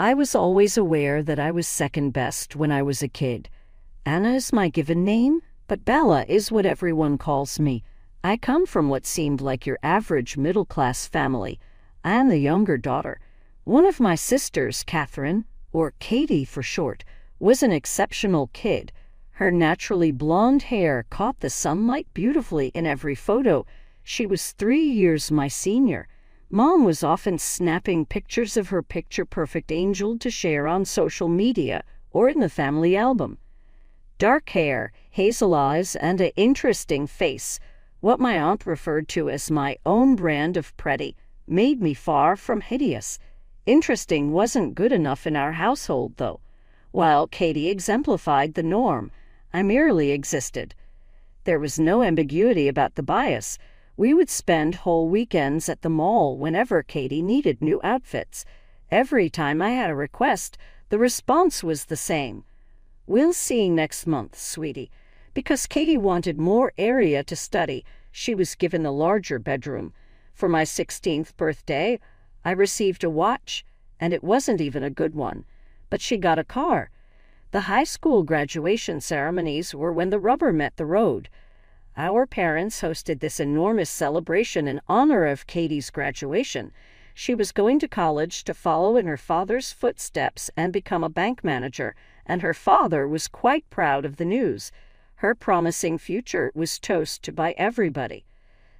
I was always aware that I was second best when I was a kid. Anna is my given name, but Bella is what everyone calls me. I come from what seemed like your average middle-class family. I am the younger daughter. One of my sisters, Catherine, or Katie for short, was an exceptional kid. Her naturally blonde hair caught the sunlight beautifully in every photo. She was 3 years my senior. Mom was often snapping pictures of her picture-perfect angel to share on social media or in the family album. Dark hair, hazel eyes, and an interesting face, what my aunt referred to as my own brand of pretty, made me far from hideous. Interesting wasn't good enough in our household, though. While Katie exemplified the norm, I merely existed. There was no ambiguity about the bias. We would spend whole weekends at the mall whenever Katie needed new outfits. Every time I had a request, the response was the same. "We'll see next month, sweetie." Because Katie wanted more area to study, she was given the larger bedroom. For my 16th birthday, I received a watch, and it wasn't even a good one. But she got a car. The high school graduation ceremonies were when the rubber met the road. Our parents hosted this enormous celebration in honor of Katie's graduation. She was going to college to follow in her father's footsteps and become a bank manager, and her father was quite proud of the news. Her promising future was toasted by everybody.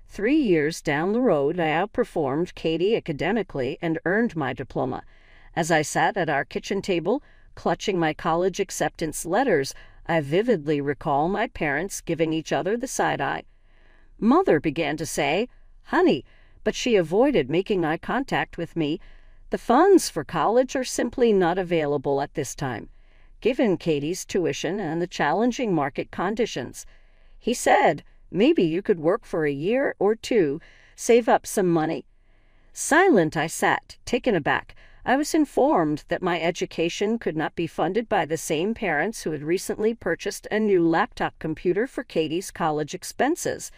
3 years down the road, I outperformed Katie academically and earned my diploma. As I sat at our kitchen table, clutching my college acceptance letters, I vividly recall my parents giving each other the side eye. Mother began to say, "Honey," but she avoided making eye contact with me. "The funds for college are simply not available at this time, given Katie's tuition and the challenging market conditions." He said, "Maybe you could work for a year or two, save up some money." Silent I sat, taken aback. I was informed that my education could not be funded by the same parents who had recently purchased a new laptop computer for Katie's college expenses.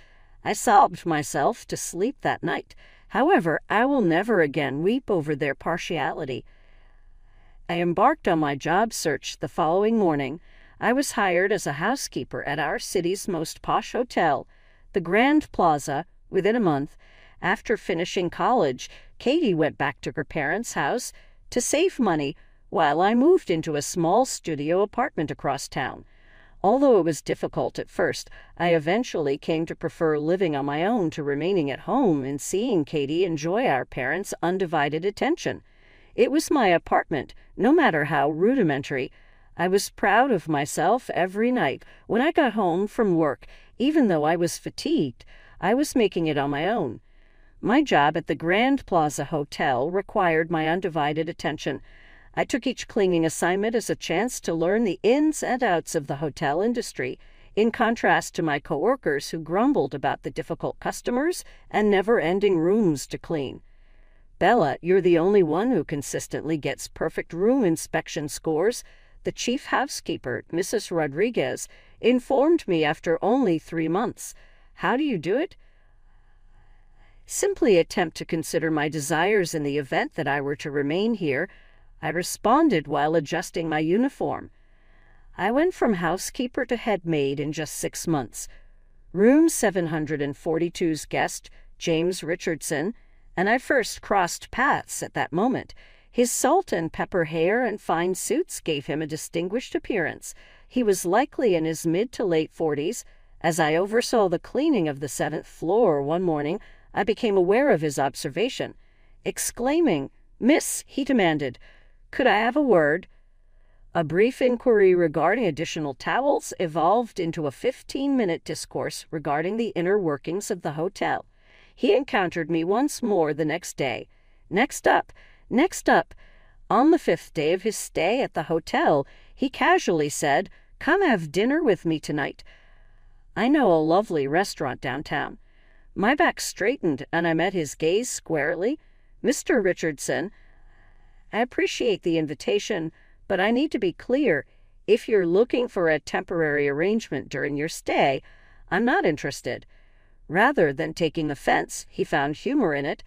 I sobbed myself to sleep that night. However, I will never again weep over their partiality. I embarked on my job search the following morning. I was hired as a housekeeper at our city's most posh hotel, the Grand Plaza, within a month. After finishing college, Katie went back to her parents' house to save money while I moved into a small studio apartment across town. Although it was difficult at first, I eventually came to prefer living on my own to remaining at home and seeing Katie enjoy our parents' undivided attention. It was my apartment, no matter how rudimentary. I was proud of myself every night. When I got home from work, even though I was fatigued, I was making it on my own. My job at the Grand Plaza Hotel required my undivided attention. I took each cleaning assignment as a chance to learn the ins and outs of the hotel industry, in contrast to my coworkers who grumbled about the difficult customers and never-ending rooms to clean. "Bella, you're the only one who consistently gets perfect room inspection scores," the chief housekeeper, Mrs. Rodriguez, informed me after only 3 months. "How do you do it?" "Simply attempt to consider my desires in the event that I were to remain here," I responded while adjusting my uniform. I went from housekeeper to head maid in just 6 months. Room 742's guest, James Richardson, and I first crossed paths at that moment. His salt and pepper hair and fine suits gave him a distinguished appearance. He was likely in his mid to late 40s. As I oversaw the cleaning of the 7th floor one morning, I became aware of his observation. Exclaiming, "Miss," he demanded, "could I have a word?" A brief inquiry regarding additional towels evolved into a 15-minute discourse regarding the inner workings of the hotel. He encountered me once more the next day. Next up, on the 5th day of his stay at the hotel, he casually said, "Come have dinner with me tonight. I know a lovely restaurant downtown." My back straightened, and I met his gaze squarely. "Mr. Richardson, I appreciate the invitation, but I need to be clear. If you're looking for a temporary arrangement during your stay, I'm not interested." Rather than taking offense, he found humor in it.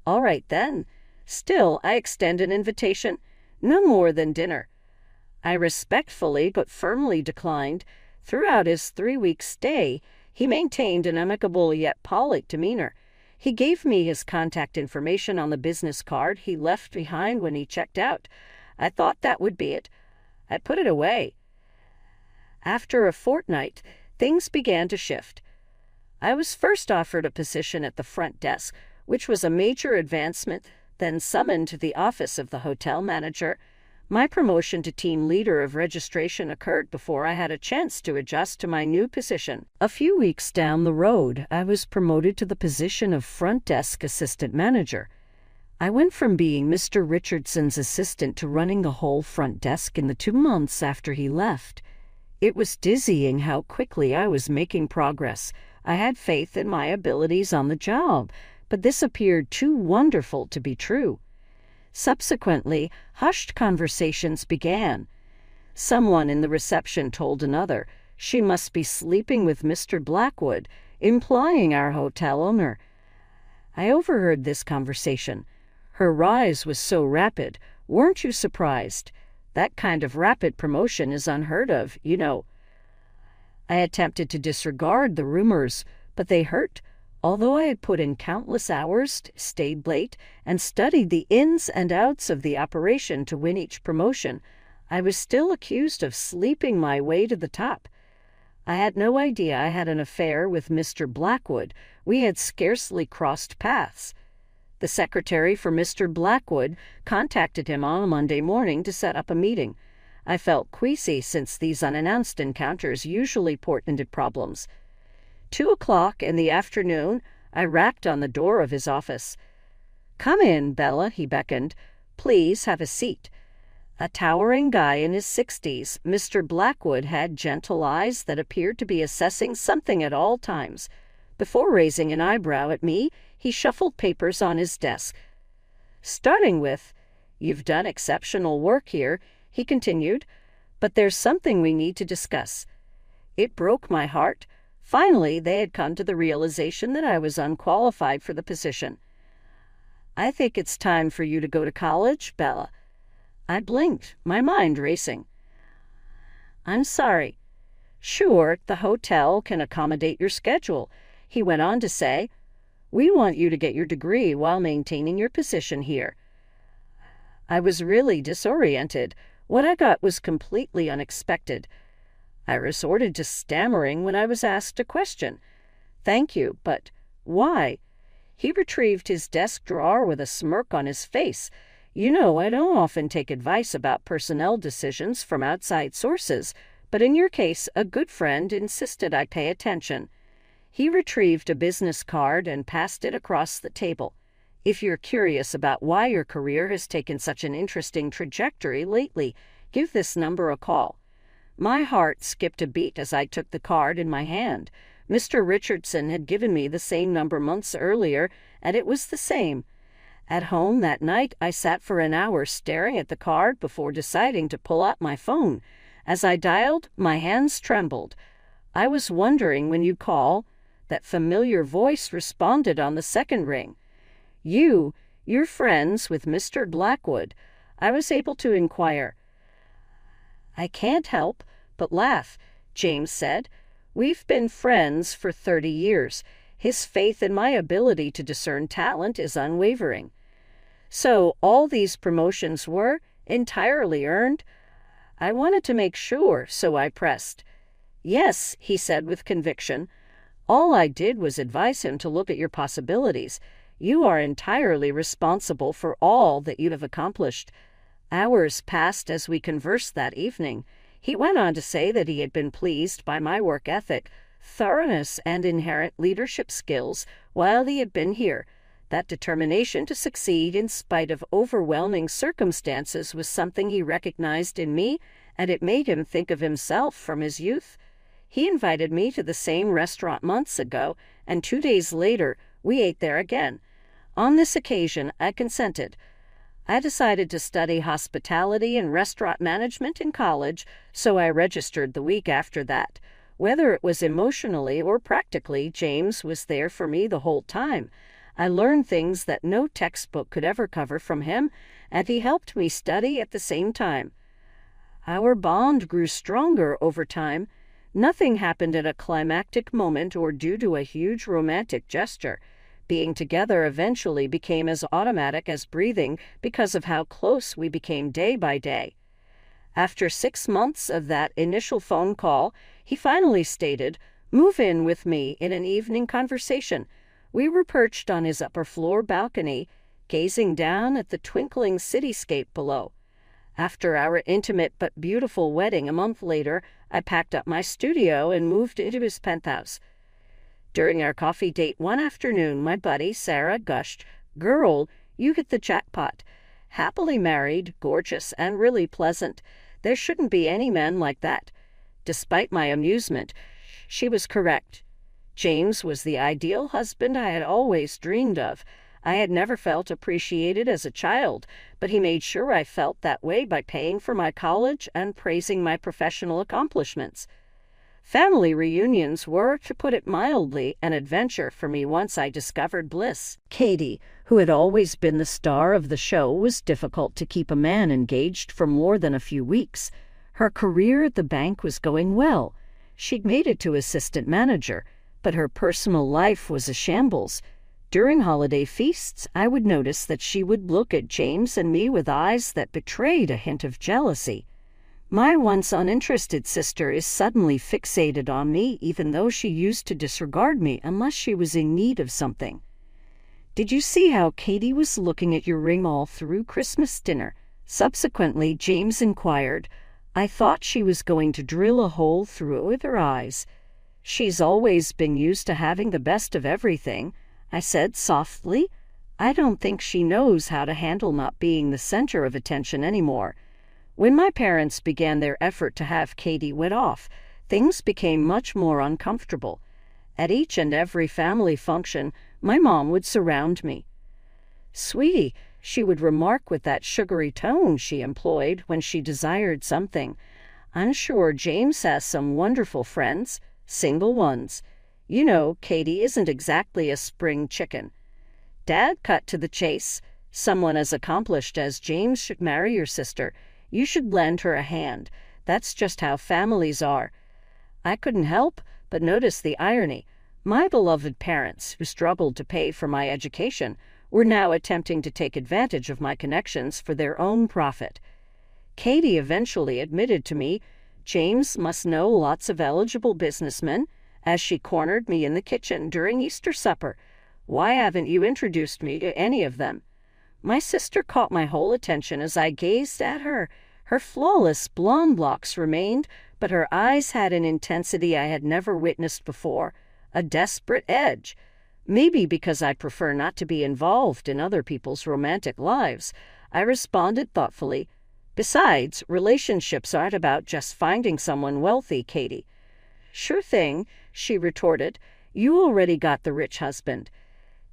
"All right, then." Still, I extend an invitation. No more than dinner. I respectfully but firmly declined. Throughout his 3-week stay, he maintained an amicable yet polite demeanor. He gave me his contact information on the business card he left behind when he checked out. I thought that would be it. I put it away. After a fortnight, things began to shift. I was first offered a position at the front desk, which was a major advancement, then summoned to the office of the hotel manager. My promotion to team leader of registration occurred before I had a chance to adjust to my new position. A few weeks down the road, I was promoted to the position of front desk assistant manager. I went from being Mr. Richardson's assistant to running the whole front desk in the 2 months after he left. It was dizzying how quickly I was making progress. I had faith in my abilities on the job, but this appeared too wonderful to be true. Subsequently, hushed conversations began. Someone in the reception told another she must be sleeping with Mr. Blackwood, implying our hotel owner. I overheard this conversation. Her rise was so rapid. Weren't you surprised? That kind of rapid promotion is unheard of, you know. I attempted to disregard the rumors, but they hurt. Although I had put in countless hours, stayed late, and studied the ins and outs of the operation to win each promotion, I was still accused of sleeping my way to the top. I had no idea I had an affair with Mr. Blackwood. We had scarcely crossed paths. The secretary for Mr. Blackwood contacted him on a Monday morning to set up a meeting. I felt queasy since these unannounced encounters usually portended problems. 2 o'clock in the afternoon, I rapped on the door of his office. "Come in, Bella," he beckoned. "Please have a seat." A towering guy in his 60s, Mr. Blackwood had gentle eyes that appeared to be assessing something at all times. Before raising an eyebrow at me, he shuffled papers on his desk. Starting with, "You've done exceptional work here," he continued, "but there's something we need to discuss." It broke my heart. Finally, they had come to the realization that I was unqualified for the position. "I think it's time for you to go to college, Bella." I blinked, my mind racing. "I'm sorry." "Sure, the hotel can accommodate your schedule," he went on to say. "We want you to get your degree while maintaining your position here." I was really disoriented. What I got was completely unexpected. I resorted to stammering when I was asked a question. "Thank you, but why?" He retrieved his desk drawer with a smirk on his face. "You know, I don't often take advice about personnel decisions from outside sources, but in your case, a good friend insisted I pay attention." He retrieved a business card and passed it across the table. "If you're curious about why your career has taken such an interesting trajectory lately, give this number a call." My heart skipped a beat as I took the card in my hand. Mr. Richardson had given me the same number months earlier, and it was the same. At home that night, I sat for an hour staring at the card before deciding to pull out my phone. As I dialed, my hands trembled. "I was wondering when you'd call." That familiar voice responded on the second ring. You're friends with Mr. Blackwood." I was able to inquire. "I can't help but laugh," James said. "We've been friends for 30 years. His faith in my ability to discern talent is unwavering." "So all these promotions were entirely earned?" I wanted to make sure, so I pressed. "Yes," he said with conviction. "All I did was advise him to look at your possibilities. You are entirely responsible for all that you have accomplished." Hours passed as we conversed that evening. He went on to say that he had been pleased by my work ethic, thoroughness, and inherent leadership skills while he had been here. That determination to succeed in spite of overwhelming circumstances was something he recognized in me, and it made him think of himself from his youth. He invited me to the same restaurant months ago, and 2 days later we ate there again. On this occasion, I consented. I decided to study hospitality and restaurant management in college, so I registered the week after that. Whether it was emotionally or practically, James was there for me the whole time. I learned things that no textbook could ever cover from him, and he helped me study at the same time. Our bond grew stronger over time. Nothing happened at a climactic moment or due to a huge romantic gesture. Being together eventually became as automatic as breathing because of how close we became day by day. After 6 months of that initial phone call, he finally stated, "Move in with me," in an evening conversation. We were perched on his upper floor balcony, gazing down at the twinkling cityscape below. After our intimate but beautiful wedding a month later, I packed up my studio and moved into his penthouse. During our coffee date one afternoon, my buddy Sarah gushed, "Girl, you hit the jackpot. Happily married, gorgeous, and really pleasant. There shouldn't be any men like that." Despite my amusement, she was correct. James was the ideal husband I had always dreamed of. I had never felt appreciated as a child, but he made sure I felt that way by paying for my college and praising my professional accomplishments. Family reunions were, to put it mildly, an adventure for me once I discovered bliss. Katie, who had always been the star of the show, was difficult to keep a man engaged for more than a few weeks. Her career at the bank was going well. She'd made it to assistant manager, but her personal life was a shambles. During holiday feasts, I would notice that she would look at James and me with eyes that betrayed a hint of jealousy. My once uninterested sister is suddenly fixated on me, even though she used to disregard me unless she was in need of something. "Did you see how Katie was looking at your ring all through Christmas dinner?" Subsequently, James inquired. I thought she was going to drill a hole through it with her eyes. "She's always been used to having the best of everything," I said softly. "I don't think she knows how to handle not being the center of attention anymore." When my parents began their effort to have Katie wed off, things became much more uncomfortable. At each and every family function, my mom would surround me. "Sweetie," she would remark with that sugary tone she employed when she desired something, "I'm sure James has some wonderful friends, single ones. You know, Katie isn't exactly a spring chicken." Dad cut to the chase. "Someone as accomplished as James should marry your sister. You should lend her a hand. That's just how families are." I couldn't help but notice the irony. My beloved parents, who struggled to pay for my education, were now attempting to take advantage of my connections for their own profit. Katie eventually admitted to me, "James must know lots of eligible businessmen," as she cornered me in the kitchen during Easter supper. "Why haven't you introduced me to any of them?" My sister caught my whole attention as I gazed at her. Her flawless blonde locks remained, but her eyes had an intensity I had never witnessed before, a desperate edge. Maybe because I prefer not to be involved in other people's romantic lives, I responded thoughtfully, "Besides, relationships aren't about just finding someone wealthy, Katie." "Sure thing," she retorted. "You already got the rich husband."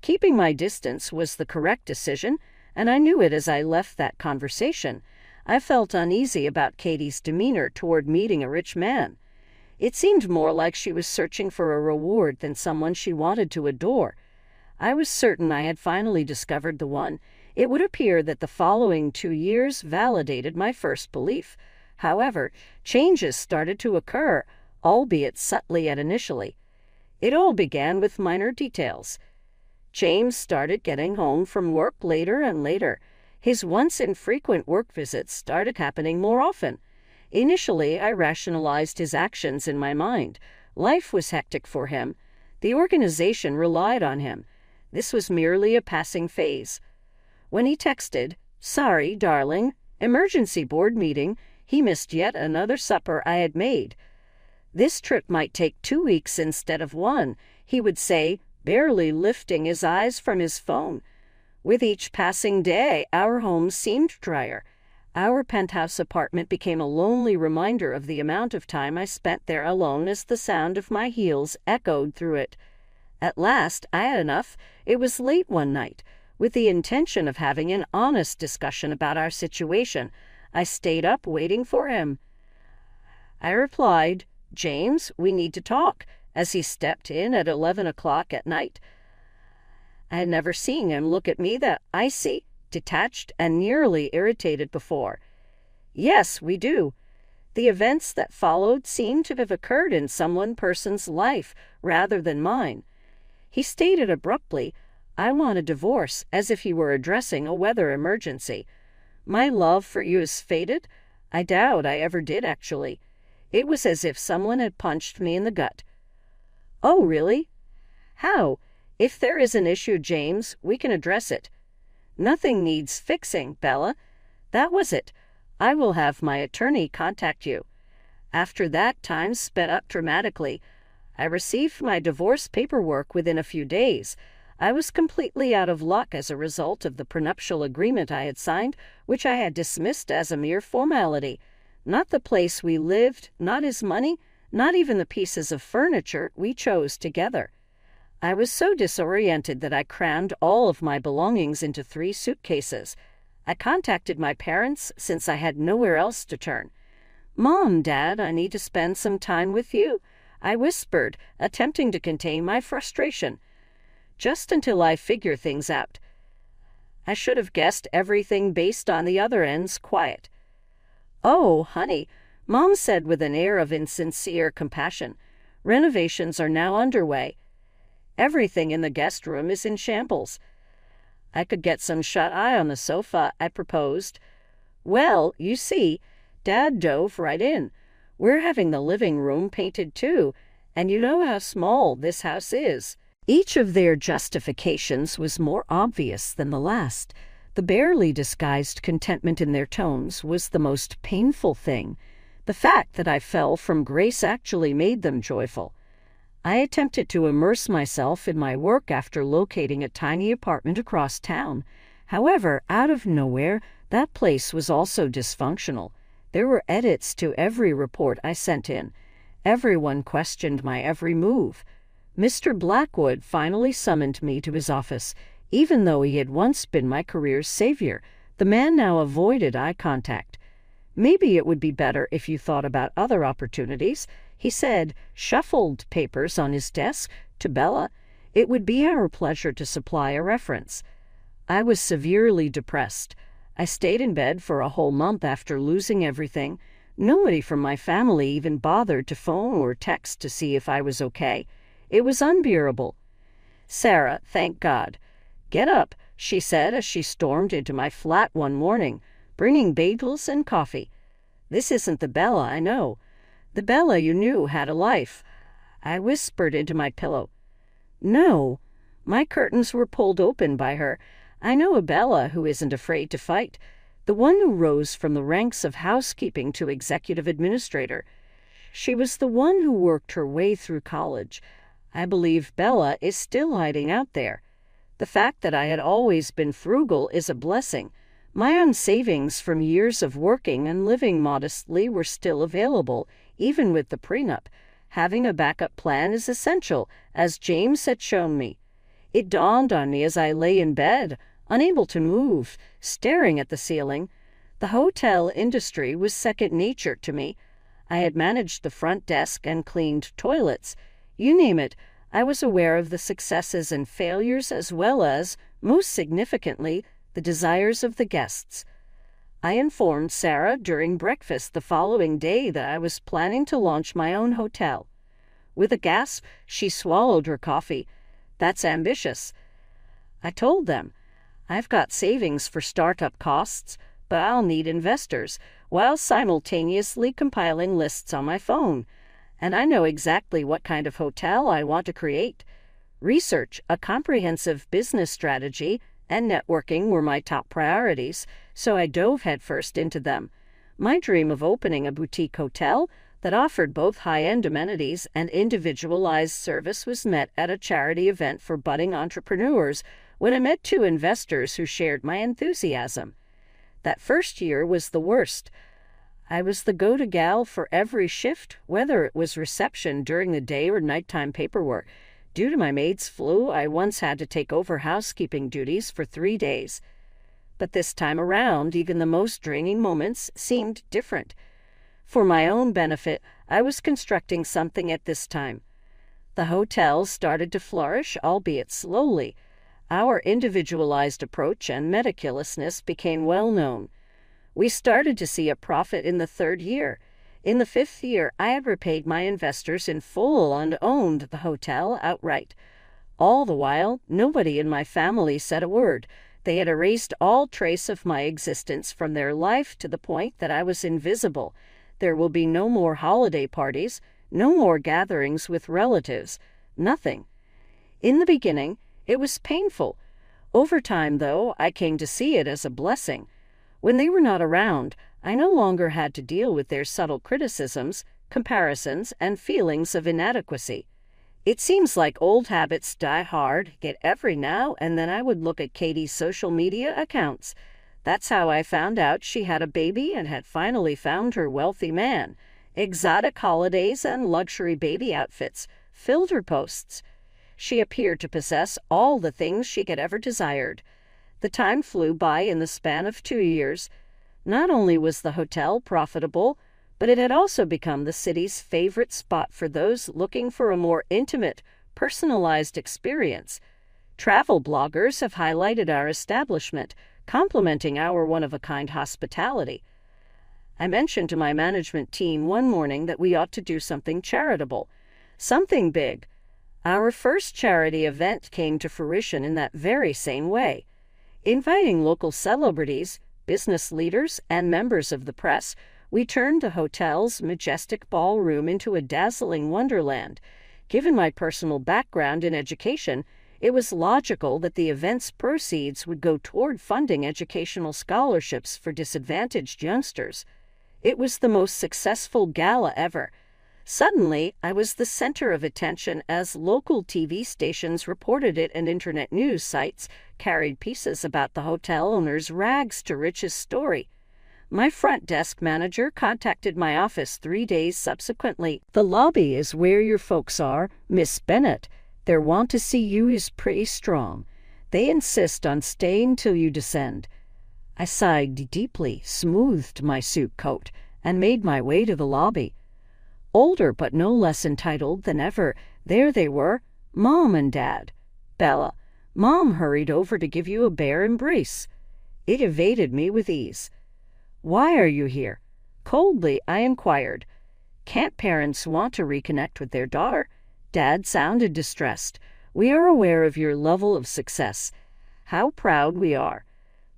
Keeping my distance was the correct decision, and I knew it as I left that conversation. I felt uneasy about Katie's demeanor toward meeting a rich man. It seemed more like she was searching for a reward than someone she wanted to adore. I was certain I had finally discovered the one. It would appear that the following 2 years validated my first belief. However, changes started to occur, albeit subtly and initially. It all began with minor details. James started getting home from work later and later. His once infrequent work visits started happening more often. Initially, I rationalized his actions in my mind. Life was hectic for him. The organization relied on him. This was merely a passing phase. When he texted, "Sorry, darling, emergency board meeting," he missed yet another supper I had made. "This trip might take 2 weeks instead of 1, he would say, barely lifting his eyes from his phone. With each passing day, our home seemed drier. Our penthouse apartment became a lonely reminder of the amount of time I spent there alone as the sound of my heels echoed through it. At last, I had enough. It was late one night. With the intention of having an honest discussion about our situation, I stayed up waiting for him. I replied, "James, we need to talk," as he stepped in at 11 o'clock at night. I had never seen him look at me that icy, detached and nearly irritated before. Yes, we do. The events that followed seemed to have occurred in some one person's life rather than mine. He stated abruptly, "I want a divorce," as if he were addressing a weather emergency. "My love for you is faded?" I doubt I ever did, actually. It was as if someone had punched me in the gut. "Oh, really? How? If there is an issue, James, we can address it." "Nothing needs fixing, Bella. That was it. I will have my attorney contact you." After that, time sped up dramatically. I received my divorce paperwork within a few days. I was completely out of luck as a result of the prenuptial agreement I had signed, which I had dismissed as a mere formality. Not the place we lived, not his money, not even the pieces of furniture we chose together. I was so disoriented that I crammed all of my belongings into 3 suitcases. I contacted my parents since I had nowhere else to turn. "Mom, Dad, I need to spend some time with you," I whispered, attempting to contain my frustration. "Just until I figure things out." I should have guessed everything based on the other end's quiet. "Oh, honey," Mom said with an air of insincere compassion. "Renovations are now underway. Everything in the guest room is in shambles." "I could get some shut-eye on the sofa," I proposed. "Well, you see," Dad dove right in. "We're having the living room painted too, and you know how small this house is." Each of their justifications was more obvious than the last. The barely disguised contentment in their tones was the most painful thing. The fact that I fell from grace actually made them joyful. I attempted to immerse myself in my work after locating a tiny apartment across town. However, out of nowhere, that place was also dysfunctional. There were edits to every report I sent in. Everyone questioned my every move. Mr. Blackwood finally summoned me to his office. Even though he had once been my career's savior, the man now avoided eye contact. "Maybe it would be better if you thought about other opportunities," he said, shuffled papers on his desk to Bella. "It would be our pleasure to supply a reference." I was severely depressed. I stayed in bed for a whole month after losing everything. Nobody from my family even bothered to phone or text to see if I was okay. It was unbearable. "Sarah, thank God. Get up," she said as she stormed into my flat one morning, bringing bagels and coffee. "This isn't the Bella I know. The Bella you knew had a life." I whispered into my pillow. "No." My curtains were pulled open by her. "I know a Bella who isn't afraid to fight. The one who rose from the ranks of housekeeping to executive administrator. She was the one who worked her way through college. I believe Bella is still hiding out there. The fact that I had always been frugal is a blessing. My own savings from years of working and living modestly were still available, even with the prenup. Having a backup plan is essential, as James had shown me. It dawned on me as I lay in bed, unable to move, staring at the ceiling. The hotel industry was second nature to me. I had managed the front desk and cleaned toilets. You name it, I was aware of the successes and failures as well as, most significantly, the desires of the guests. I informed Sarah during breakfast the following day that I was planning to launch my own hotel. With a gasp, she swallowed her coffee. "That's ambitious." I told them, "I've got savings for startup costs, but I'll need investors," while simultaneously compiling lists on my phone. "And I know exactly what kind of hotel I want to create." Research, a comprehensive business strategy, and networking were my top priorities, so I dove headfirst into them. My dream of opening a boutique hotel that offered both high-end amenities and individualized service was met at a charity event for budding entrepreneurs when I met 2 investors who shared my enthusiasm. That first year was the worst. I was the go-to gal for every shift, whether it was reception during the day or nighttime paperwork. Due to my maid's flu, I once had to take over housekeeping duties for 3 days. But this time around, even the most draining moments seemed different. For my own benefit, I was constructing something at this time. The hotel started to flourish, albeit slowly. Our individualized approach and meticulousness became well known. We started to see a profit in the 3rd year. In the 5th year, I had repaid my investors in full and owned the hotel outright. All the while, nobody in my family said a word. They had erased all trace of my existence from their life to the point that I was invisible. There will be no more holiday parties, no more gatherings with relatives, nothing. In the beginning, it was painful. Over time, though, I came to see it as a blessing. When they were not around, I no longer had to deal with their subtle criticisms, comparisons, and feelings of inadequacy. It seems like old habits die hard, yet every now and then I would look at Katie's social media accounts. That's how I found out she had a baby and had finally found her wealthy man. Exotic holidays and luxury baby outfits filled her posts. She appeared to possess all the things she had ever desired. The time flew by in the span of 2 years. Not only was the hotel profitable, but it had also become the city's favorite spot for those looking for a more intimate, personalized experience. Travel bloggers have highlighted our establishment, complimenting our one-of-a-kind hospitality. I mentioned to my management team one morning that we ought to do something charitable, something big. Our first charity event came to fruition in that very same way. Inviting local celebrities, business leaders, and members of the press, we turned the hotel's majestic ballroom into a dazzling wonderland. Given my personal background in education, it was logical that the event's proceeds would go toward funding educational scholarships for disadvantaged youngsters. It was the most successful gala ever. Suddenly, I was the center of attention as local TV stations reported it and internet news sites carried pieces about the hotel owner's rags-to-riches story. My front desk manager contacted my office 3 days subsequently. "The lobby is where your folks are, Miss Bennett. Their want to see you is pretty strong. They insist on staying till you descend." I sighed deeply, smoothed my suit coat, and made my way to the lobby. Older but no less entitled than ever, there they were, Mom and Dad. "Bella." Mom hurried over to give you a bare embrace. It evaded me with ease. "Why are you here?" Coldly, I inquired. "Can't parents want to reconnect with their daughter?" Dad sounded distressed. "We are aware of your level of success. How proud we are."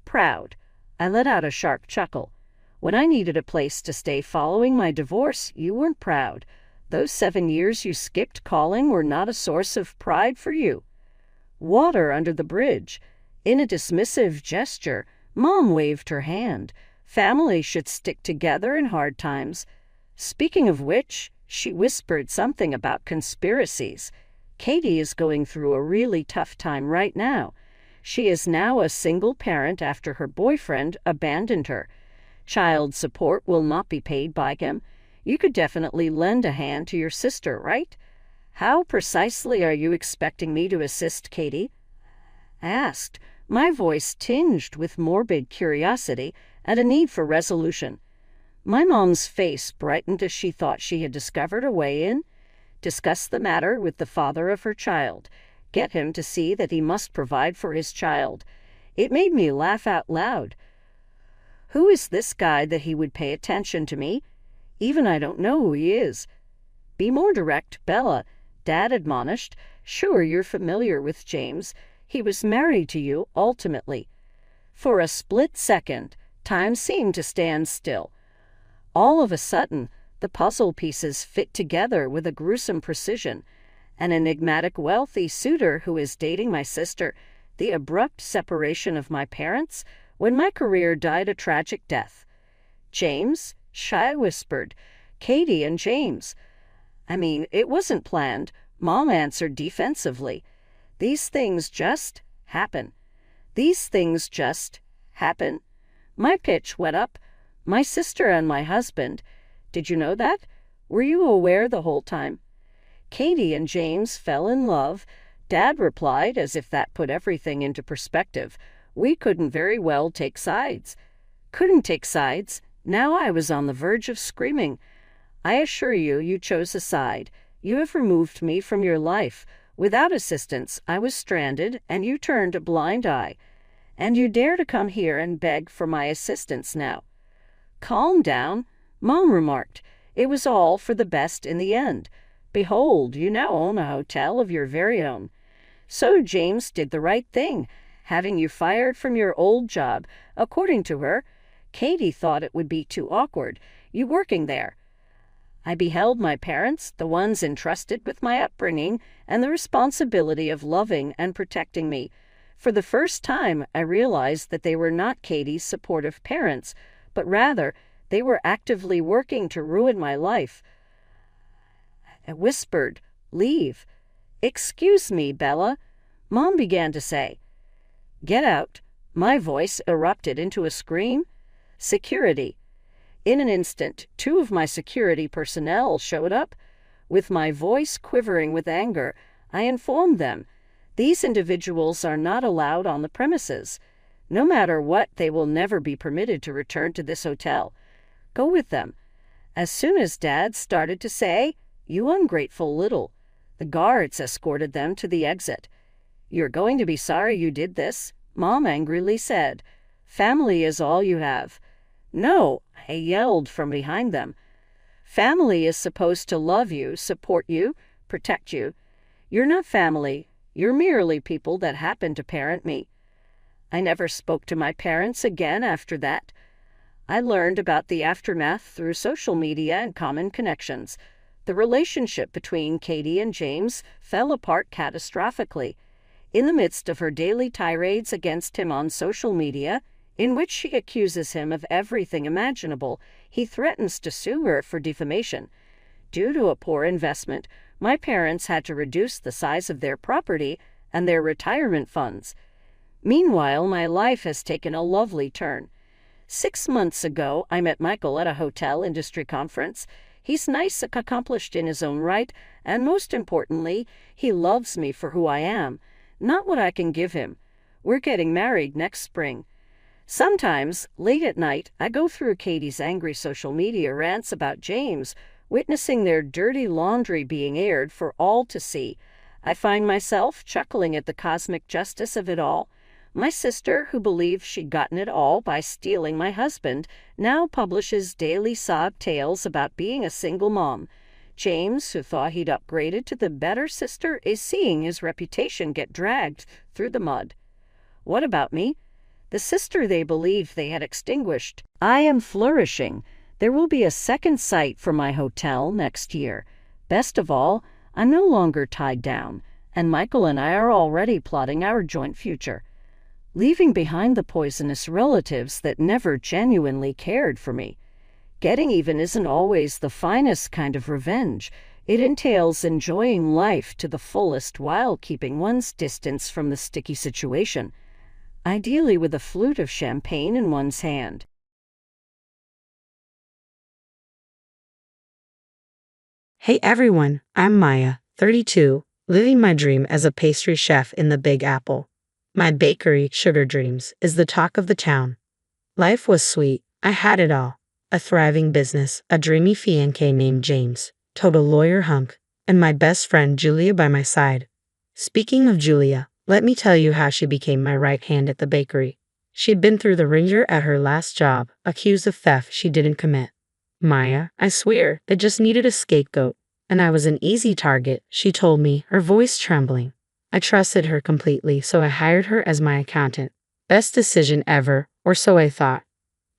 Proud. I let out a sharp chuckle. When I needed a place to stay following my divorce, you weren't proud. Those 7 years you skipped calling were not a source of pride for you. Water under the bridge. In a dismissive gesture, Mom waved her hand. Family should stick together in hard times. Speaking of which, she whispered something about conspiracies. Katie is going through a really tough time right now. She is now a single parent after her boyfriend abandoned her. Child support will not be paid by him. You could definitely lend a hand to your sister, right? How precisely are you expecting me to assist Katie? I asked, my voice tinged with morbid curiosity and a need for resolution. My mom's face brightened as she thought she had discovered a way in. Discuss the matter with the father of her child. Get him to see that he must provide for his child. It made me laugh out loud. Who is this guy that he would pay attention to me? Even I don't know who he is. Be more direct, Bella, Dad admonished. Sure, you're familiar with James. He was married to you, ultimately. For a split second, time seemed to stand still. All of a sudden, the puzzle pieces fit together with a gruesome precision. An enigmatic wealthy suitor who is dating my sister, the abrupt separation of my parents when my career died a tragic death. James? Shy whispered. Katie and James. I mean, it wasn't planned, Mom answered defensively. These things just happen. These things just happen. My pitch went up. My sister and my husband. Did you know that? Were you aware the whole time? Katie and James fell in love. Dad replied, as if that put everything into perspective. We couldn't very well take sides. Couldn't take sides. Now I was on the verge of screaming. I assure you, you chose a side. You have removed me from your life. Without assistance, I was stranded, and you turned a blind eye. And you dare to come here and beg for my assistance now. Calm down, Mom remarked. It was all for the best in the end. Behold, you now own a hotel of your very own. So James did the right thing, having you fired from your old job. According to her, Katie thought it would be too awkward, you working there. I beheld my parents, the ones entrusted with my upbringing and the responsibility of loving and protecting me. For the first time, I realized that they were not Katie's supportive parents, but rather they were actively working to ruin my life. I whispered, "Leave." "Excuse me, Bella," Mom began to say. "Get out." My voice erupted into a scream. "Security." In an instant, 2 of my security personnel showed up. With my voice quivering with anger, I informed them, "These individuals are not allowed on the premises. No matter what, they will never be permitted to return to this hotel. Go with them." As soon as Dad started to say, "You ungrateful little," the guards escorted them to the exit. "You're going to be sorry you did this," Mom angrily said. "Family is all you have." "No," I yelled from behind them. "Family is supposed to love you, support you, protect you. You're not family. You're merely people that happen to parent me." I never spoke to my parents again after that. I learned about the aftermath through social media and common connections. The relationship between Katie and James fell apart catastrophically. In the midst of her daily tirades against him on social media, in which she accuses him of everything imaginable, he threatens to sue her for defamation. Due to a poor investment, my parents had to reduce the size of their property and their retirement funds. Meanwhile, my life has taken a lovely turn. 6 months ago, I met Michael at a hotel industry conference. He's nice, accomplished in his own right, and most importantly, he loves me for who I am, not what I can give him. We're getting married next spring. Sometimes, late at night, I go through Katie's angry social media rants about James, witnessing their dirty laundry being aired for all to see. I find myself chuckling at the cosmic justice of it all. My sister, who believed she'd gotten it all by stealing my husband, now publishes daily sob tales about being a single mom. James, who thought he'd upgraded to the better sister, is seeing his reputation get dragged through the mud. What about me? The sister they believed they had extinguished. I am flourishing. There will be a second site for my hotel next year. Best of all, I'm no longer tied down, and Michael and I are already plotting our joint future. Leaving behind the poisonous relatives that never genuinely cared for me. Getting even isn't always the finest kind of revenge. It entails enjoying life to the fullest while keeping one's distance from the sticky situation, ideally with a flute of champagne in one's hand. Hey everyone, I'm Maya, 32, living my dream as a pastry chef in the Big Apple. My bakery, Sugar Dreams, is the talk of the town. Life was sweet, I had it all. A thriving business, a dreamy fiancé named James, total lawyer hunk, and my best friend Julia by my side. Speaking of Julia, let me tell you how she became my right hand at the bakery. She'd been through the ringer at her last job, accused of theft she didn't commit. Maya, I swear, they just needed a scapegoat, and I was an easy target, she told me, her voice trembling. I trusted her completely, so I hired her as my accountant. Best decision ever, or so I thought.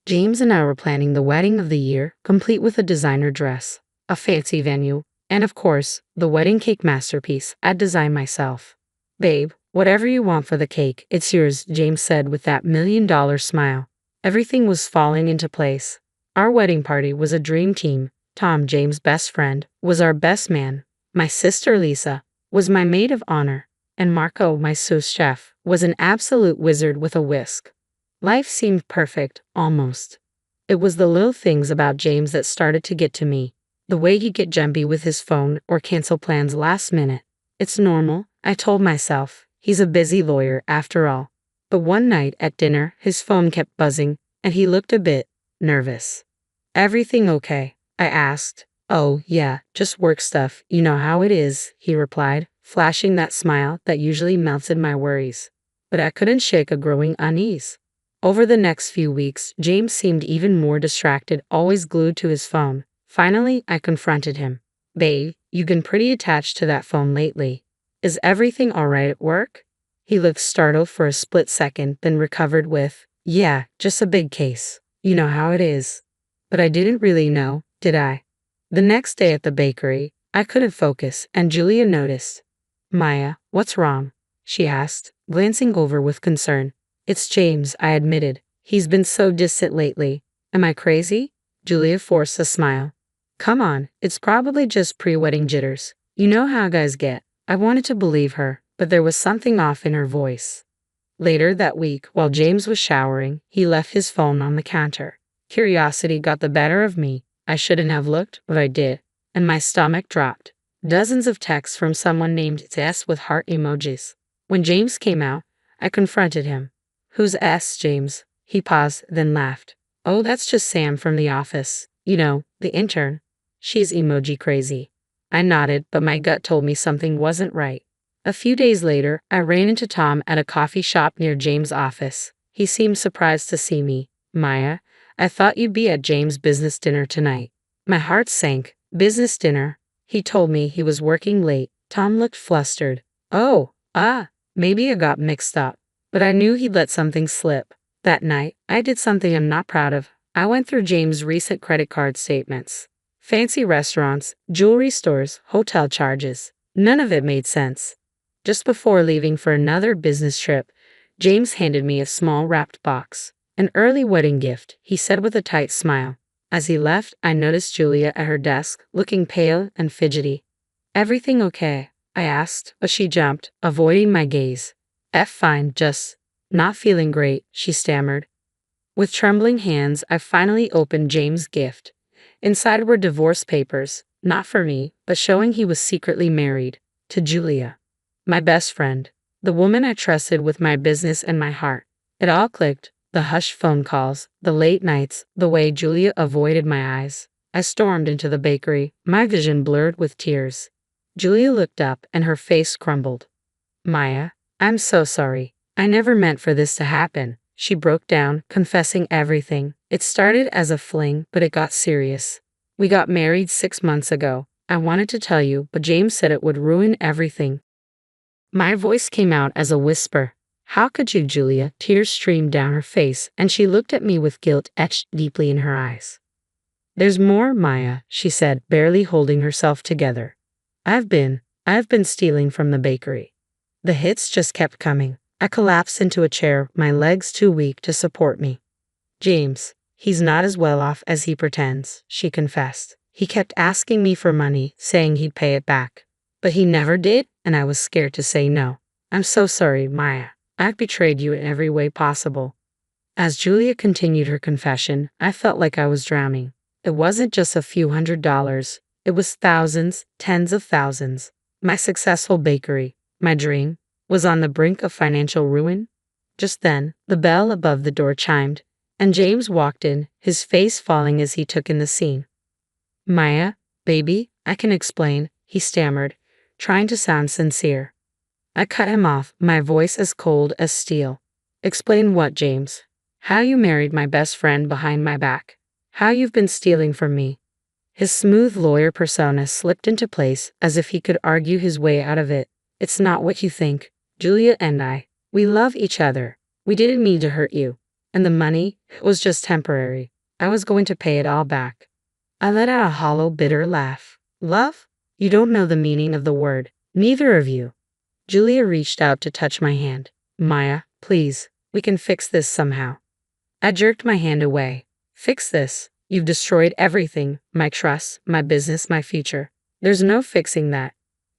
James and I were planning the wedding of the year, complete with a designer dress, a fancy venue, and of course, the wedding cake masterpiece I'd designed myself. Babe, whatever you want for the cake, it's yours, James said with that $1,000,000 smile. Everything was falling into place. Our wedding party was a dream team. Tom, James' best friend, was our best man. My sister Lisa was my maid of honor. And Marco, my sous chef, was an absolute wizard with a whisk. Life seemed perfect, almost. It was the little things about James that started to get to me. The way he'd get jumpy with his phone or cancel plans last minute. It's normal, I told myself. He's a busy lawyer, after all. But one night at dinner, his phone kept buzzing, and he looked a bit nervous. Everything okay? I asked. Oh, yeah, just work stuff, you know how it is, he replied, flashing that smile that usually melted my worries. But I couldn't shake a growing unease. Over the next few weeks, James seemed even more distracted, always glued to his phone. Finally, I confronted him. Babe, you've been pretty attached to that phone lately. Is everything all right at work? He looked startled for a split second, then recovered with, yeah, just a big case. You know how it is. But I didn't really know, did I? The next day at the bakery, I couldn't focus, and Julia noticed. Maya, what's wrong? She asked, glancing over with concern. It's James, I admitted. He's been so distant lately. Am I crazy? Julia forced a smile. Come on, it's probably just pre-wedding jitters. You know how guys get. I wanted to believe her, but there was something off in her voice. Later that week, while James was showering, he left his phone on the counter. Curiosity got the better of me. I shouldn't have looked, but I did, and my stomach dropped. Dozens of texts from someone named S with heart emojis. When James came out, I confronted him. Who's S, James? He paused, then laughed. Oh, that's just Sam from the office. You know, the intern. She's emoji crazy. I nodded, but my gut told me something wasn't right. A few days later, I ran into Tom at a coffee shop near James' office. He seemed surprised to see me. Maya, I thought you'd be at James' business dinner tonight. My heart sank. Business dinner? He told me he was working late. Tom looked flustered. Oh, maybe I got mixed up. But I knew he'd let something slip. That night, I did something I'm not proud of. I went through James' recent credit card statements. Fancy restaurants, jewelry stores, hotel charges. None of it made sense. Just before leaving for another business trip, James handed me a small wrapped box. An early wedding gift, he said with a tight smile. As he left, I noticed Julia at her desk, looking pale and fidgety. Everything okay? I asked, but she jumped, avoiding my gaze. Fine, just not feeling great, she stammered. With trembling hands, I finally opened James' gift. Inside were divorce papers, not for me, but showing he was secretly married, to Julia. My best friend, the woman I trusted with my business and my heart. It all clicked, the hushed phone calls, the late nights, the way Julia avoided my eyes. I stormed into the bakery, my vision blurred with tears. Julia looked up and her face crumbled. Maya, I'm so sorry. I never meant for this to happen. She broke down, confessing everything. It started as a fling, but it got serious. We got married 6 months ago. I wanted to tell you, but James said it would ruin everything. My voice came out as a whisper. How could you, Julia? Tears streamed down her face, and she looked at me with guilt etched deeply in her eyes. There's more, Maya, she said, barely holding herself together. I've been stealing from the bakery. The hits just kept coming. I collapsed into a chair, my legs too weak to support me. James, he's not as well off as he pretends, she confessed. He kept asking me for money, saying he'd pay it back. But he never did, and I was scared to say no. I'm so sorry, Maya. I've betrayed you in every way possible. As Julia continued her confession, I felt like I was drowning. It wasn't just a few $100s. It was thousands, tens of thousands. My successful bakery, my dream, was on the brink of financial ruin. Just then, the bell above the door chimed, and James walked in, his face falling as he took in the scene. Maya, baby, I can explain, he stammered, trying to sound sincere. I cut him off, my voice as cold as steel. Explain what, James? How you married my best friend behind my back. How you've been stealing from me. His smooth lawyer persona slipped into place as if he could argue his way out of it. It's not what you think. Julia and I, we love each other. We didn't mean to hurt you. And the money, it was just temporary. I was going to pay it all back. I let out a hollow, bitter laugh. Love? You don't know the meaning of the word. Neither of you. Julia reached out to touch my hand. Maya, please, we can fix this somehow. I jerked my hand away. Fix this? You've destroyed everything. My trust, my business, my future. There's no fixing that.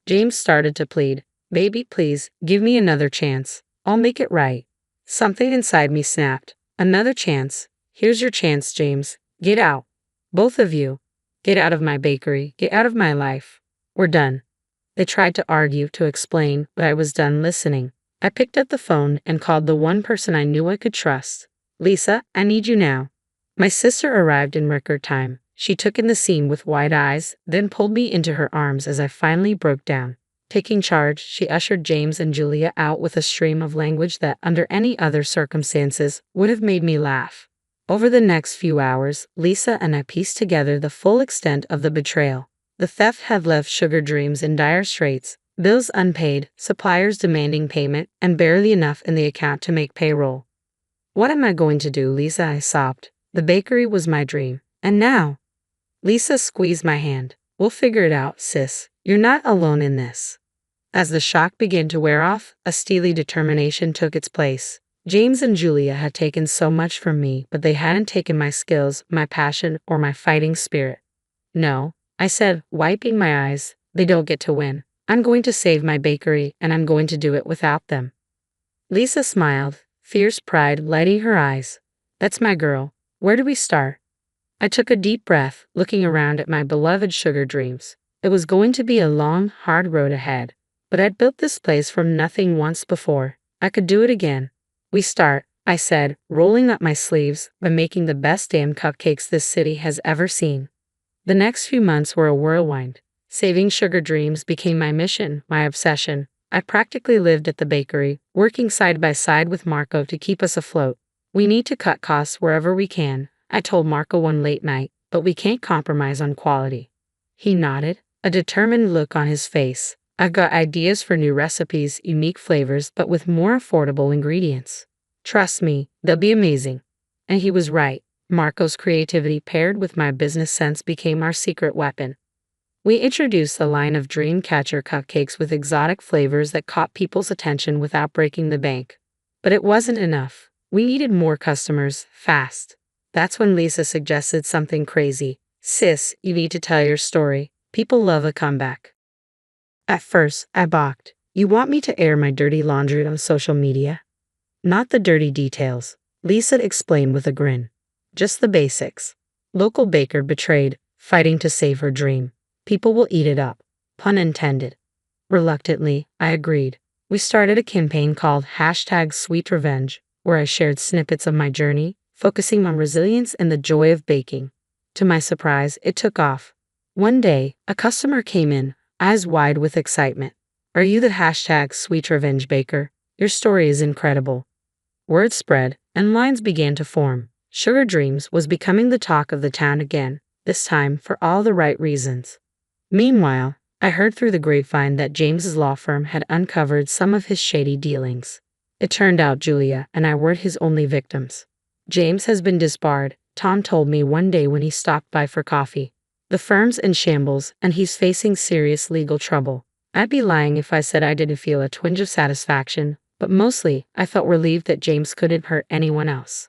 James started to plead. Baby, please, give me another chance. I'll make it right. Something inside me snapped. Another chance. Here's your chance, James. Get out. Both of you. Get out of my bakery. Get out of my life. We're done. They tried to argue, to explain, but I was done listening. I picked up the phone and called the one person I knew I could trust. Lisa, I need you now. My sister arrived in record time. She took in the scene with wide eyes, then pulled me into her arms as I finally broke down. Taking charge, she ushered James and Julia out with a stream of language that, under any other circumstances, would have made me laugh. Over the next few hours, Lisa and I pieced together the full extent of the betrayal. The theft had left Sugar Dreams in dire straits, bills unpaid, suppliers demanding payment, and barely enough in the account to make payroll. "What am I going to do, Lisa?" I sobbed. "The bakery was my dream. And now?" Lisa squeezed my hand. "We'll figure it out, sis. You're not alone in this." As the shock began to wear off, a steely determination took its place. James and Julia had taken so much from me, but they hadn't taken my skills, my passion, or my fighting spirit. "No," I said, wiping my eyes, "they don't get to win. I'm going to save my bakery, and I'm going to do it without them." Lisa smiled, fierce pride lighting her eyes. "That's my girl. Where do we start?" I took a deep breath, looking around at my beloved Sugar Dreams. It was going to be a long, hard road ahead, but I'd built this place from nothing once before. I could do it again. "We start," I said, rolling up my sleeves, "by making the best damn cupcakes this city has ever seen." The next few months were a whirlwind. Saving Sugar Dreams became my mission, my obsession. I practically lived at the bakery, working side by side with Marco to keep us afloat. "We need to cut costs wherever we can," I told Marco one late night, "but we can't compromise on quality." He nodded, a determined look on his face. "I've got ideas for new recipes, unique flavors, but with more affordable ingredients. Trust me, they'll be amazing." And he was right. Marco's creativity paired with my business sense became our secret weapon. We introduced a line of dream catcher cupcakes with exotic flavors that caught people's attention without breaking the bank. But it wasn't enough. We needed more customers, fast. That's when Lisa suggested something crazy. "Sis, you need to tell your story. People love a comeback." At first, I balked. "You want me to air my dirty laundry on social media?" "Not the dirty details," Lisa explained with a grin. "Just the basics. Local baker betrayed, fighting to save her dream. People will eat it up." Pun intended. Reluctantly, I agreed. We started a campaign called #SweetRevenge, where I shared snippets of my journey, focusing on resilience and the joy of baking. To my surprise, it took off. One day, a customer came in, eyes wide with excitement. "Are you the #SweetRevenge baker? Your story is incredible." Word spread, and lines began to form. Sugar Dreams was becoming the talk of the town again, this time for all the right reasons. Meanwhile, I heard through the grapevine that James's law firm had uncovered some of his shady dealings. It turned out Julia and I weren't his only victims. "James has been disbarred," Tom told me one day when he stopped by for coffee. "The firm's in shambles, and he's facing serious legal trouble." I'd be lying if I said I didn't feel a twinge of satisfaction, but mostly I felt relieved that James couldn't hurt anyone else.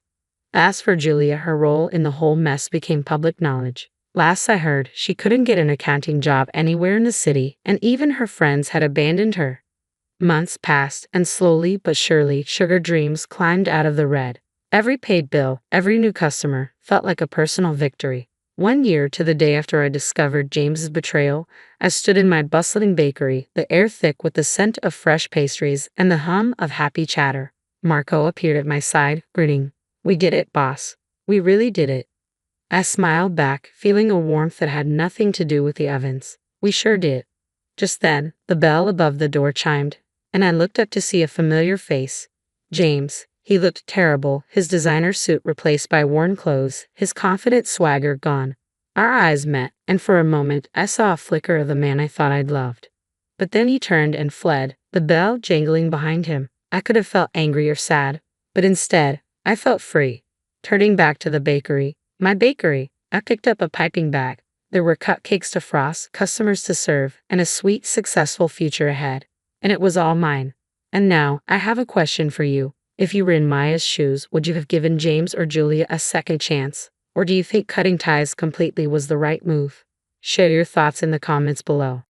As for Julia, her role in the whole mess became public knowledge. Last I heard, she couldn't get an accounting job anywhere in the city, and even her friends had abandoned her. Months passed, and slowly but surely, Sugar Dreams climbed out of the red. Every paid bill, every new customer, felt like a personal victory. 1 year to the day after I discovered James's betrayal, I stood in my bustling bakery, the air thick with the scent of fresh pastries and the hum of happy chatter. Marco appeared at my side, grinning. "We did it, boss. We really did it." I smiled back, feeling a warmth that had nothing to do with the ovens. "We sure did." Just then, the bell above the door chimed, and I looked up to see a familiar face. James. He looked terrible, his designer suit replaced by worn clothes, his confident swagger gone. Our eyes met, and for a moment I saw a flicker of the man I thought I'd loved. But then he turned and fled, the bell jangling behind him. I could have felt angry or sad, but instead, I felt free. Turning back to the bakery, my bakery, I picked up a piping bag. There were cupcakes to frost, customers to serve, and a sweet, successful future ahead. And it was all mine. And now, I have a question for you. If you were in Maya's shoes, would you have given James or Julia a second chance? Or do you think cutting ties completely was the right move? Share your thoughts in the comments below.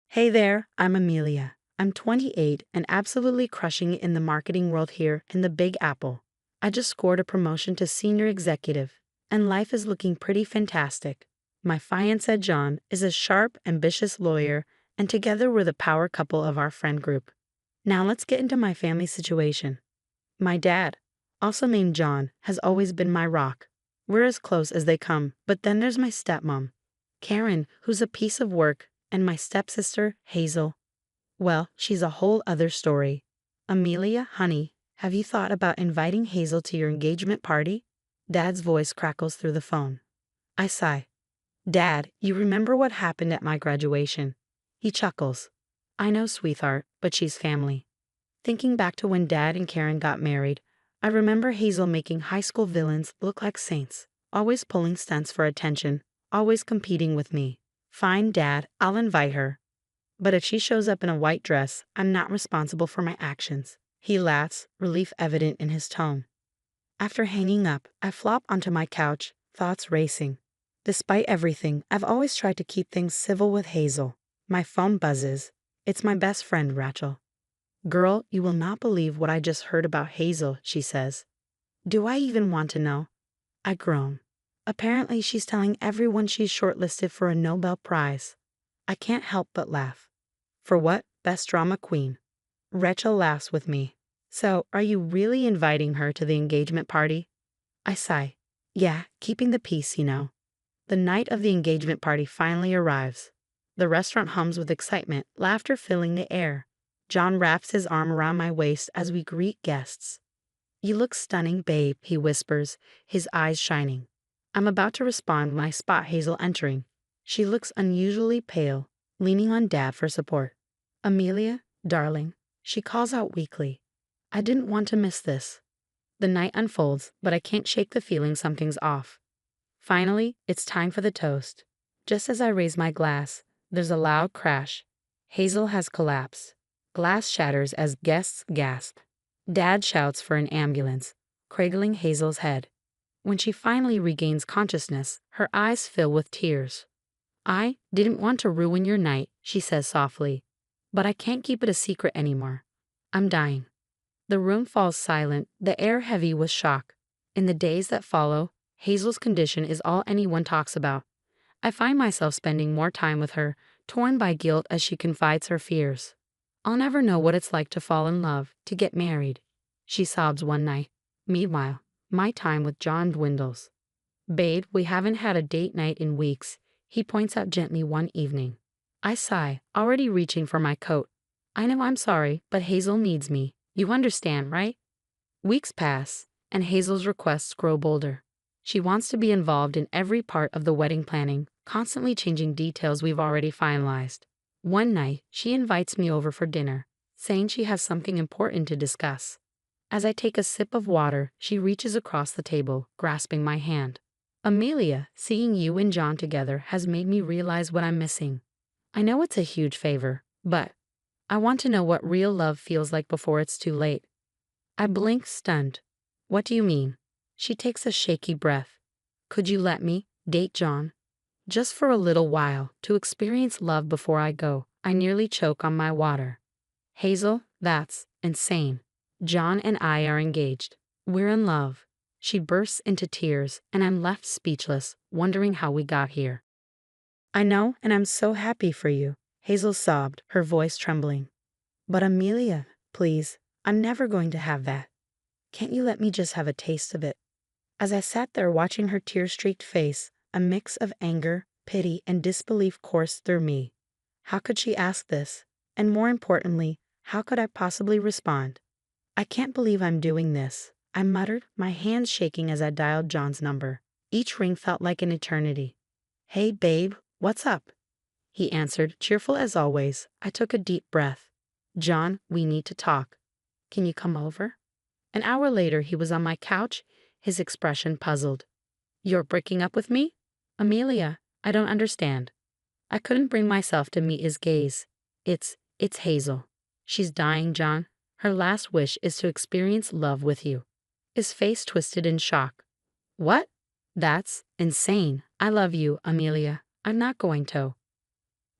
Hey there, I'm Amelia. I'm 28 and absolutely crushing it in the marketing world here in the Big Apple. I just scored a promotion to senior executive, and life is looking pretty fantastic. My fiancé John is a sharp, ambitious lawyer, and together we're the power couple of our friend group. Now let's get into my family situation. My dad, also named John, has always been my rock. We're as close as they come, but then there's my stepmom, Karen, who's a piece of work, and my stepsister, Hazel. Well, she's a whole other story. Amelia, honey, have you thought about inviting Hazel to your engagement party? Dad's voice crackles through the phone. I sigh. Dad, you remember what happened at my graduation? He chuckles. I know, sweetheart, but she's family. Thinking back to when Dad and Karen got married, I remember Hazel making high school villains look like saints, always pulling stunts for attention, always competing with me. Fine, Dad, I'll invite her. But if she shows up in a white dress, I'm not responsible for my actions. He laughs, relief evident in his tone. After hanging up, I flop onto my couch, thoughts racing. Despite everything, I've always tried to keep things civil with Hazel. My phone buzzes. It's my best friend, Rachel. Girl, you will not believe what I just heard about Hazel, she says. Do I even want to know? I groan. Apparently, she's telling everyone she's shortlisted for a Nobel Prize. I can't help but laugh. For what? Best drama queen. Rachel laughs with me. So, are you really inviting her to the engagement party? I sigh. Yeah, keeping the peace, you know. The night of the engagement party finally arrives. The restaurant hums with excitement, laughter filling the air. John wraps his arm around my waist as we greet guests. You look stunning, babe, he whispers, his eyes shining. I'm about to respond when I spot Hazel entering. She looks unusually pale, leaning on Dad for support. Amelia, darling, she calls out weakly. I didn't want to miss this. The night unfolds, but I can't shake the feeling something's off. Finally, it's time for the toast. Just as I raise my glass, there's a loud crash. Hazel has collapsed. Glass shatters as guests gasp. Dad shouts for an ambulance, cradling Hazel's head. When she finally regains consciousness, her eyes fill with tears. I didn't want to ruin your night, she says softly. But I can't keep it a secret anymore. I'm dying. The room falls silent, the air heavy with shock. In the days that follow, Hazel's condition is all anyone talks about. I find myself spending more time with her, torn by guilt as she confides her fears. I'll never know what it's like to fall in love, to get married, she sobs one night. Meanwhile, my time with John dwindles. Babe, we haven't had a date night in weeks, he points out gently one evening. I sigh, already reaching for my coat. I know I'm sorry, but Hazel needs me. You understand, right? Weeks pass, and Hazel's requests grow bolder. She wants to be involved in every part of the wedding planning, constantly changing details we've already finalized. One night, she invites me over for dinner, saying she has something important to discuss. As I take a sip of water, she reaches across the table, grasping my hand. Amelia, seeing you and John together has made me realize what I'm missing. I know it's a huge favor, but I want to know what real love feels like before it's too late. I blink, stunned. What do you mean? She takes a shaky breath. Could you let me date John? Just for a little while, to experience love before I go. I nearly choke on my water. Hazel, that's insane. John and I are engaged. We're in love. She bursts into tears, and I'm left speechless, wondering how we got here. I know, and I'm so happy for you, Hazel sobbed, her voice trembling. But Amelia, please, I'm never going to have that. Can't you let me just have a taste of it? As I sat there watching her tear-streaked face, a mix of anger, pity, and disbelief coursed through me. How could she ask this? And more importantly, how could I possibly respond? I can't believe I'm doing this, I muttered, my hands shaking as I dialed John's number. Each ring felt like an eternity. Hey, babe, what's up? He answered, cheerful as always. I took a deep breath. John, we need to talk. Can you come over? An hour later, he was on my couch, his expression puzzled. You're breaking up with me? Amelia, I don't understand. I couldn't bring myself to meet his gaze. It's Hazel. She's dying, John. Her last wish is to experience love with you. His face twisted in shock. What? That's insane. I love you, Amelia. I'm not going to.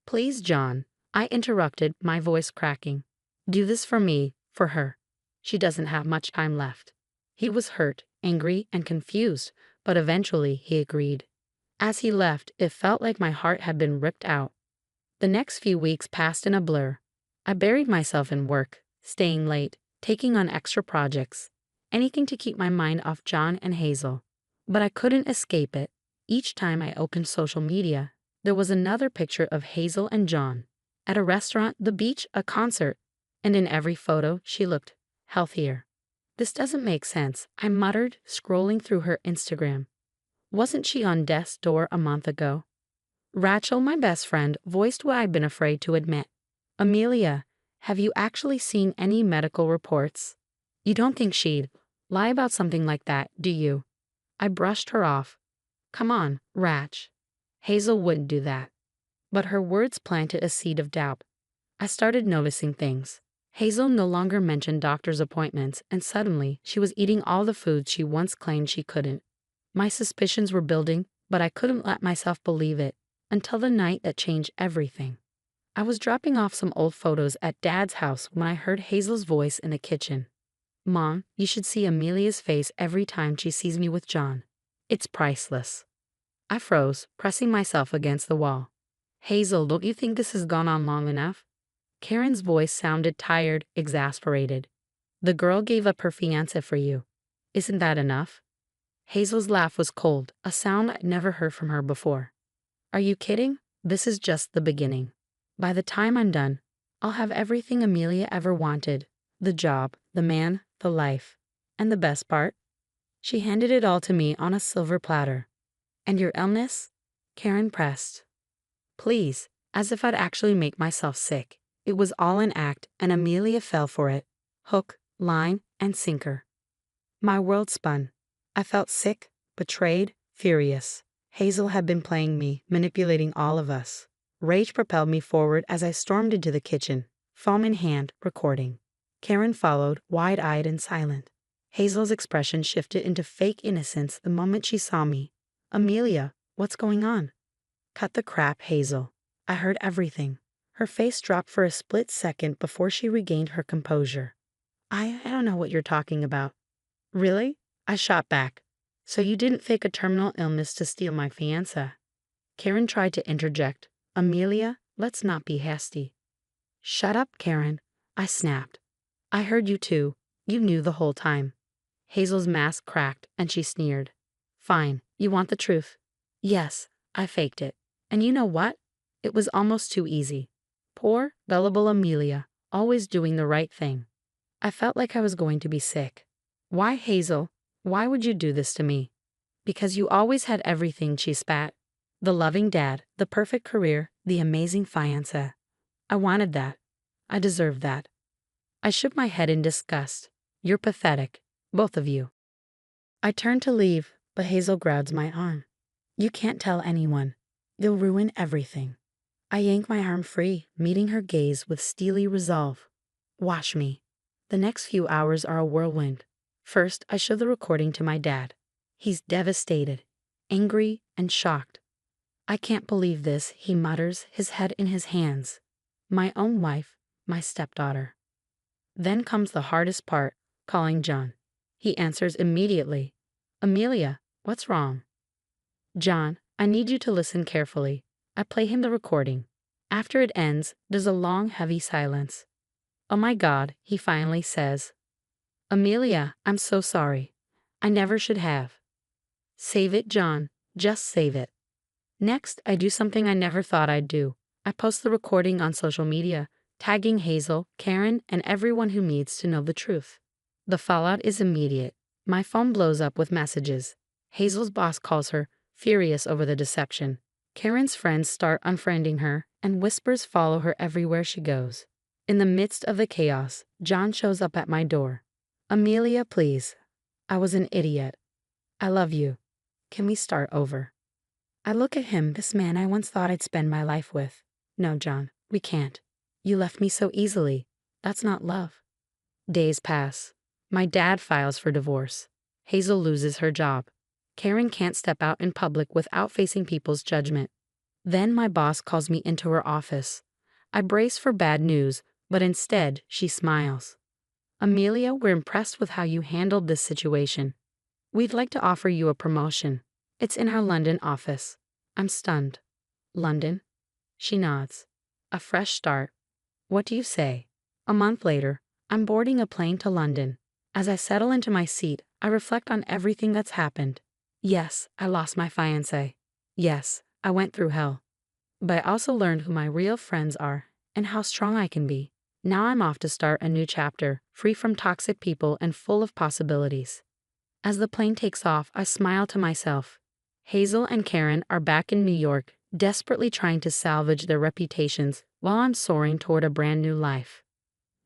Please, John, I interrupted, my voice cracking. Do this for me, for her. She doesn't have much time left. He was hurt, angry, and confused, but eventually he agreed. As he left, it felt like my heart had been ripped out. The next few weeks passed in a blur. I buried myself in work, staying late, taking on extra projects, anything to keep my mind off John and Hazel. But I couldn't escape it. Each time I opened social media, there was another picture of Hazel and John. At a restaurant, the beach, a concert, and in every photo, she looked healthier. This doesn't make sense, I muttered, scrolling through her Instagram. Wasn't she on death's door a month ago? Rachel, my best friend, voiced what I'd been afraid to admit. Amelia, have you actually seen any medical reports? You don't think she'd lie about something like that, do you? I brushed her off. Come on, Rach. Hazel wouldn't do that. But her words planted a seed of doubt. I started noticing things. Hazel no longer mentioned doctor's appointments, and suddenly she was eating all the foods she once claimed she couldn't. My suspicions were building, but I couldn't let myself believe it until the night that changed everything. I was dropping off some old photos at Dad's house when I heard Hazel's voice in the kitchen. Mom, you should see Amelia's face every time she sees me with John. It's priceless. I froze, pressing myself against the wall. Hazel, don't you think this has gone on long enough? Karen's voice sounded tired, exasperated. The girl gave up her fiancé for you. Isn't that enough? Hazel's laugh was cold, a sound I'd never heard from her before. Are you kidding? This is just the beginning. By the time I'm done, I'll have everything Amelia ever wanted. The job, the man, the life. And the best part? She handed it all to me on a silver platter. And your illness? Karen pressed. Please, as if I'd actually make myself sick. It was all an act, and Amelia fell for it. Hook, line, and sinker. My world spun. I felt sick, betrayed, furious. Hazel had been playing me, manipulating all of us. Rage propelled me forward as I stormed into the kitchen, phone in hand, recording. Karen followed, wide-eyed and silent. Hazel's expression shifted into fake innocence the moment she saw me. Amelia, what's going on? Cut the crap, Hazel. I heard everything. Her face dropped for a split second before she regained her composure. I don't know what you're talking about. Really? I shot back. So you didn't fake a terminal illness to steal my fiancé? Karen tried to interject. Amelia, let's not be hasty. Shut up, Karen. I snapped. I heard you too. You knew the whole time. Hazel's mask cracked and she sneered. Fine, you want the truth? Yes, I faked it. And you know what? It was almost too easy. Poor, gullible Amelia, always doing the right thing. I felt like I was going to be sick. Why, Hazel? Why would you do this to me? Because you always had everything, she spat. The loving dad, the perfect career, the amazing fiancé. I wanted that. I deserved that. I shook my head in disgust. You're pathetic, both of you. I turned to leave, but Hazel grabbed my arm. You can't tell anyone. You'll ruin everything. I yanked my arm free, meeting her gaze with steely resolve. Watch me. The next few hours are a whirlwind. First, I show the recording to my dad. He's devastated, angry, and shocked. I can't believe this, he mutters, his head in his hands. My own wife, my stepdaughter. Then comes the hardest part, calling John. He answers immediately. Amelia, what's wrong? John, I need you to listen carefully. I play him the recording. After it ends, there's a long, heavy silence. Oh my God, he finally says. Amelia, I'm so sorry. I never should have. Save it, John. Just save it. Next, I do something I never thought I'd do. I post the recording on social media, tagging Hazel, Karen, and everyone who needs to know the truth. The fallout is immediate. My phone blows up with messages. Hazel's boss calls her, furious over the deception. Karen's friends start unfriending her, and whispers follow her everywhere she goes. In the midst of the chaos, John shows up at my door. Amelia, please. I was an idiot. I love you. Can we start over? I look at him, this man I once thought I'd spend my life with. No, John, we can't. You left me so easily. That's not love. Days pass. My dad files for divorce. Hazel loses her job. Karen can't step out in public without facing people's judgment. Then my boss calls me into her office. I brace for bad news, but instead she smiles. Amelia, we're impressed with how you handled this situation. We'd like to offer you a promotion. It's in our London office. I'm stunned. London? She nods. A fresh start. What do you say? A month later, I'm boarding a plane to London. As I settle into my seat, I reflect on everything that's happened. Yes, I lost my fiancé. Yes, I went through hell. But I also learned who my real friends are and how strong I can be. Now I'm off to start a new chapter, free from toxic people and full of possibilities. As the plane takes off, I smile to myself. Hazel and Karen are back in New York, desperately trying to salvage their reputations while I'm soaring toward a brand new life.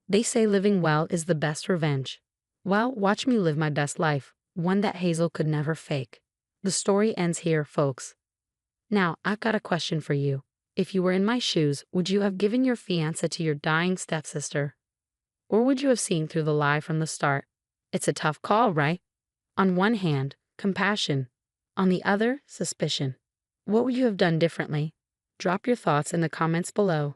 They say living well is the best revenge. Well, watch me live my best life, one that Hazel could never fake. The story ends here, folks. Now, I've got a question for you. If you were in my shoes, would you have given your fiancé to your dying stepsister? Or would you have seen through the lie from the start? It's a tough call, right? On one hand, compassion. On the other, suspicion. What would you have done differently? Drop your thoughts in the comments below.